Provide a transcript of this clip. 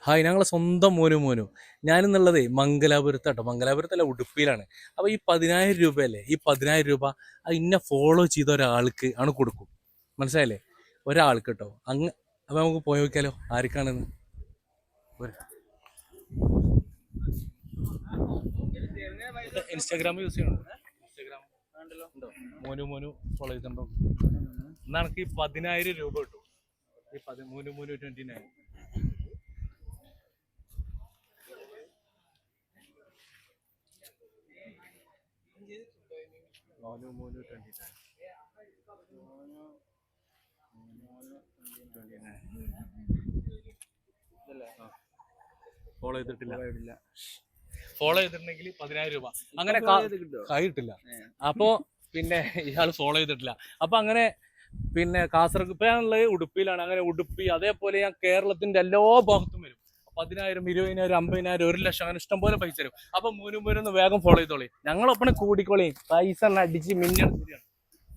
Hi, ഞങ്ങളെ സ്വന്തം മോനു ഞാനെന്നുള്ളതേ മംഗലാപുരത്താട്ടോ. മംഗലാപുരത്തല്ല, ഉടുപ്പിയിലാണ്. അപ്പോൾ ഈ 10,000 രൂപയല്ലേ, ഈ 10,000 രൂപ ഇന്നെ ഫോളോ ചെയ്ത ഒരാൾക്ക് ആണ് കൊടുക്കും. മനസ്സിലായില്ലേ? ഒരാൾക്ക് കേട്ടോ. അപ്പോൾ നമുക്ക് പോയി നോക്കിയാലോ ആർക്കാണെന്ന്. ഇൻസ്റ്റാഗ്രാം യൂസ് ചെയ്യണോ? ഇൻസ്റ്റാഗ്രാം ഉണ്ടോ? മോനു ഫോളോ ചെയ്തിട്ടുണ്ടോ? എന്നാൽ എനിക്ക് ഈ 10,000 രൂപ കിട്ടും. ഈ മോനു 29. മോനു 29. ഫോളോ ചെയ്തിട്ടില്ല. ഫോളോ ചെയ്തിട്ടുണ്ടെങ്കിൽ 10,000 രൂപ അങ്ങനെ കൈ കിട്ടില്ല. അപ്പോ പിന്നെ ഇയാൾ ഫോളോ ചെയ്തിട്ടില്ല. അപ്പൊ അങ്ങനെ പിന്നെ കാസർഗോഡ് ഇപ്പൊ ഞാനുള്ളത് ഉടുപ്പിയിലാണ്. അങ്ങനെ ഉടുപ്പി, അതേപോലെ ഞാൻ കേരളത്തിന്റെ എല്ലാ ഭാഗത്തും വരും. 10,000, 20,000, 50,000, 1,00,000 അങ്ങനെ ഇഷ്ടം പോലെ പൈസ തരും. അപ്പൊ മൂന്ന് വേഗം ഫോളോ ചെയ്തോളി. ഞങ്ങളൊപ്പം കൂടിക്കോളി. പൈസ അടിച്ച് മിന്നടിച്ചിരിയാണ്.